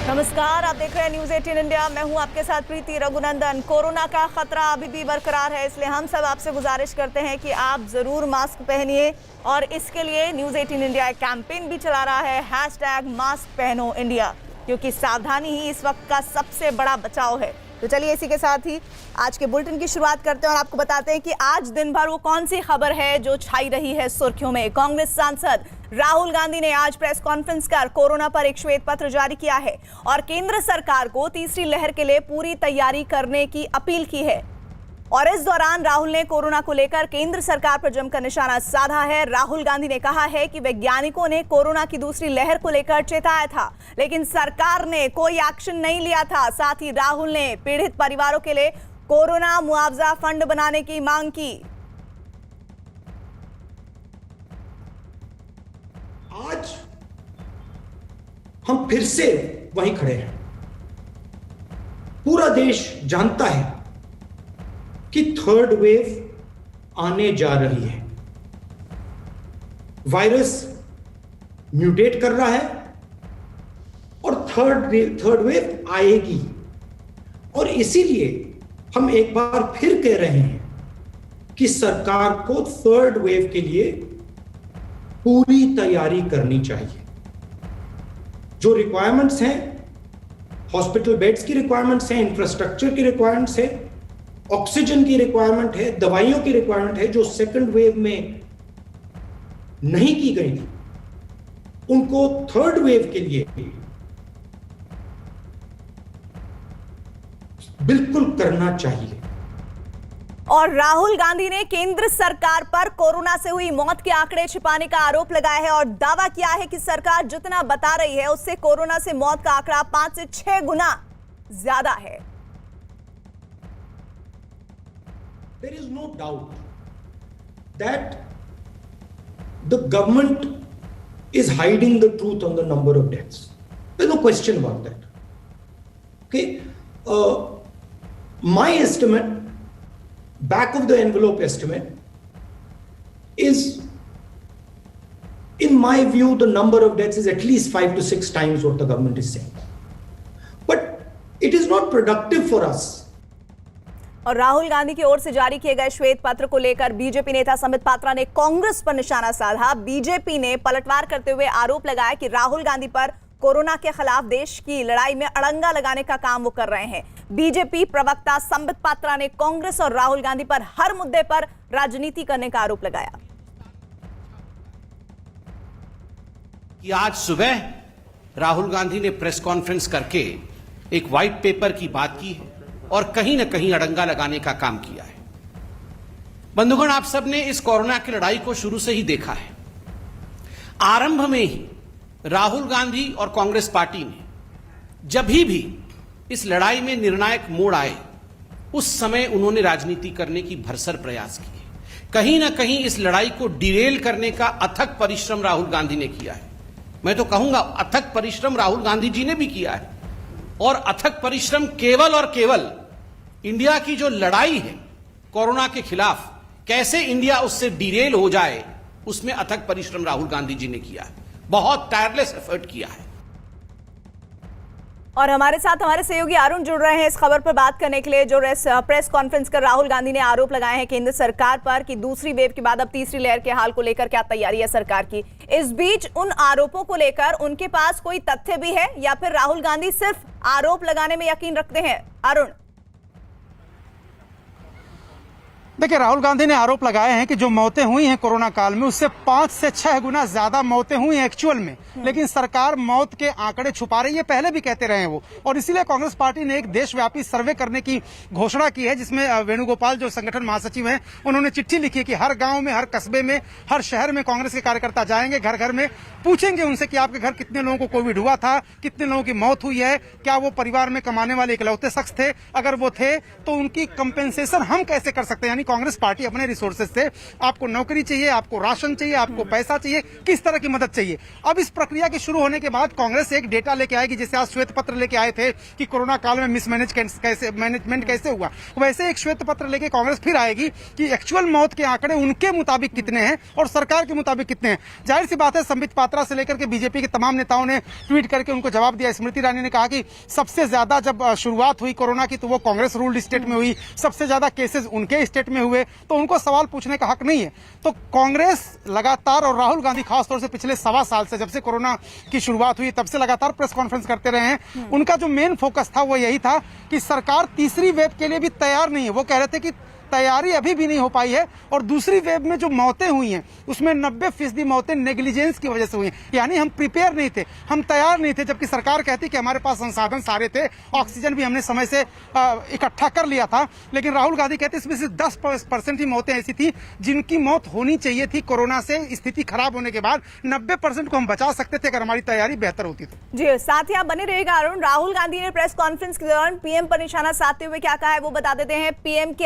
नमस्कार, आप देख रहे हैं न्यूज 18 इंडिया। मैं हूं आपके साथ प्रीति रघुनंदन। कोरोना का खतरा अभी भी बरकरार है, इसलिए हम सब आपसे गुजारिश करते हैं कि आप जरूर मास्क पहनिए और इसके लिए न्यूज 18 इंडिया एक कैंपेन भी चला रहा है, #मास्क पहनो इंडिया, क्योंकि सावधानी ही इस वक्त का सबसे बड़ा बचाव है। तो चलिए इसी के साथ ही आज के बुलेटिन की शुरुआत करते हैं और आपको बताते हैं कि आज दिन भर वो कौन सी खबर है जो छाई रही है सुर्खियों में। कांग्रेस सांसद राहुल गांधी ने आज प्रेस कॉन्फ्रेंस कर कोरोना पर एक श्वेत पत्र जारी किया है और केंद्र सरकार को तीसरी लहर के लिए पूरी तैयारी करने की अपील की है। और इस दौरान राहुल ने कोरोना को लेकर केंद्र सरकार पर जमकर निशाना साधा है। राहुल गांधी ने कहा है कि वैज्ञानिकों ने कोरोना की दूसरी लहर को लेकर चेताया था, लेकिन सरकार ने कोई एक्शन नहीं लिया था। साथ ही राहुल ने पीड़ित परिवारों के लिए कोरोना मुआवजा फंड बनाने की मांग की। आज हम फिर से वहीं खड़े हैं। पूरा देश जानता है कि थर्ड वेव आने जा रही है। वायरस म्यूटेट कर रहा है और थर्ड वेव आएगी। और इसीलिए हम एक बार फिर कह रहे हैं कि सरकार को थर्ड वेव के लिए पूरी तैयारी करनी चाहिए। जो रिक्वायरमेंट्स हैं, हॉस्पिटल बेड्स की रिक्वायरमेंट्स हैं, इंफ्रास्ट्रक्चर की रिक्वायरमेंट्स है, ऑक्सीजन की रिक्वायरमेंट है, दवाइयों की रिक्वायरमेंट है, जो सेकंड वेव में नहीं की गई थी, उनको थर्ड वेव के लिए बिल्कुल करना चाहिए। और राहुल गांधी ने केंद्र सरकार पर कोरोना से हुई मौत के आंकड़े छिपाने का आरोप लगाया है और दावा किया है कि सरकार जितना बता रही है उससे कोरोना से मौत का आंकड़ा 5 से 6 गुना ज्यादा है। There is no doubt that the government is hiding the truth on the number of deaths. There's no question about that. Okay, my estimate, back of the envelope estimate, is, in my view, the number of deaths is at least 5 to 6 times what the government is saying. But it is not productive for us. और राहुल गांधी की ओर से जारी किए गए श्वेत पत्र को लेकर बीजेपी नेता संबित पात्रा ने कांग्रेस पर निशाना साधा। बीजेपी ने पलटवार करते हुए आरोप लगाया कि राहुल गांधी पर कोरोना के खिलाफ देश की लड़ाई में अड़ंगा लगाने का काम वो कर रहे हैं। बीजेपी प्रवक्ता संबित पात्रा ने कांग्रेस और राहुल गांधी पर हर मुद्दे पर राजनीति करने का आरोप लगाया। कि आज सुबह राहुल गांधी ने प्रेस कॉन्फ्रेंस करके एक व्हाइट पेपर की बात की है और कहीं न कहीं अड़ंगा लगाने का काम किया है। बंधुगण, आप सबने इस कोरोना की लड़ाई को शुरू से ही देखा है। आरंभ में ही राहुल गांधी और कांग्रेस पार्टी ने जब भी इस लड़ाई में निर्णायक मोड़ आए, उस समय उन्होंने राजनीति करने की भरसर प्रयास किए। कहीं ना कहीं इस लड़ाई को डिरेल करने का अथक परिश्रम राहुल गांधी ने किया है। मैं तो कहूंगा अथक परिश्रम राहुल गांधी जी ने भी किया है। और अथक परिश्रम केवल और केवल इंडिया की जो लड़ाई है कोरोना के खिलाफ, कैसे इंडिया उससे डिरेल हो जाए, उसमें अथक परिश्रम राहुल गांधी जी ने किया है। बहुत टायरलेस एफर्ट किया है। और हमारे साथ हमारे सहयोगी अरुण जुड़ रहे हैं इस खबर पर बात करने के लिए। जो प्रेस कॉन्फ्रेंस कर राहुल गांधी ने आरोप लगाए हैं केंद्र सरकार पर कि दूसरी वेव के बाद अब तीसरी लहर के हाल को लेकर क्या तैयारी है सरकार की। इस बीच उन आरोपों को लेकर उनके पास कोई तथ्य भी है या फिर राहुल गांधी सिर्फ आरोप लगाने में यकीन रखते हैं? अरुण, देखिए, राहुल गांधी ने आरोप लगाए हैं कि जो मौतें हुई हैं कोरोना काल में, उससे 5 से 6 गुना ज्यादा मौतें हुई हैं एक्चुअल में, लेकिन सरकार मौत के आंकड़े छुपा रही है। पहले भी कहते रहे हैं वो। और इसीलिए कांग्रेस पार्टी ने एक देशव्यापी सर्वे करने की घोषणा की है, जिसमें वेणुगोपाल जो संगठन महासचिव हैं, उन्होंने चिट्ठी लिखी कि हर गांव में, हर कस्बे में, हर शहर में कांग्रेस के कार्यकर्ता जाएंगे, घर घर में पूछेंगे उनसे कि आपके घर कितने लोगों को कोविड हुआ था, कितने लोगों की मौत हुई है, क्या वो परिवार में कमाने वाले इकलौते शख्स थे, अगर वो थे तो उनकी कंपेंसेशन हम कैसे कर सकते हैं। यानी कांग्रेस पार्टी अपने रिसोर्सेज से, आपको नौकरी चाहिए, आपको राशन चाहिए, आपको पैसा चाहिए, किस तरह की मदद चाहिए। अब इस प्रक्रिया के शुरू होने के बाद कांग्रेस एक डेटा लेके आएगी, जैसे आज श्वेत पत्र लेके आए थे कि कोरोना काल में मैनेजमेंट कैसे हुआ, वैसे एक श्वेत पत्र लेके कांग्रेस फिर आएगी कि एक्चुअल मौत के आंकड़े उनके मुताबिक कितने हैं और सरकार के मुताबिक कितने हैं। जाहिर सी बात है, संबित पात्रा से लेकर के बीजेपी के तमाम नेताओं ने ट्वीट करके उनको जवाब दिया। स्मृति ईरानी ने कहा कि सबसे ज्यादा जब शुरुआत हुई कोरोना की तो वो कांग्रेस रूल्ड स्टेट में हुई, सबसे ज्यादा केसेस उनके स्टेट में हुए, तो उनको सवाल पूछने का हक नहीं है। तो कांग्रेस लगातार, और राहुल गांधी खासतौर से पिछले 1.25 साल से, जब से कोरोना की शुरुआत हुई तब से लगातार प्रेस कॉन्फ्रेंस करते रहे हैं। उनका जो मेन फोकस था वो यही था कि सरकार तीसरी वेव के लिए भी तैयार नहीं है। वो कह रहे थे कि तैयारी अभी भी नहीं हो पाई है, और दूसरी वेव में जो मौतें हुई हैं उसमें 90% मौतें नेग्लिजेंस की वजह से हुई हैं, यानी हम प्रिपेयर नहीं थे, हम तैयार नहीं थे। जबकि सरकार कहती कि हमारे पास संसाधन सारे थे, ऑक्सीजन भी हमने समय से इकट्ठा कर लिया था, लेकिन राहुल गांधी कहते इसमें से 10% ही मौतें ऐसी थी जिनकी मौत होनी चाहिए थी कोरोना से स्थिति खराब होने के बाद। 90% को हम बचा सकते थे अगर हमारी तैयारी बेहतर होती तो। जी, साथ ही आप बने रहिएगा अरुण। राहुल गांधी ने प्रेस कॉन्फ्रेंस के दौरान पीएम पर निशाना साधते हुए क्या कहा है वो बता देते हैं। पीएम के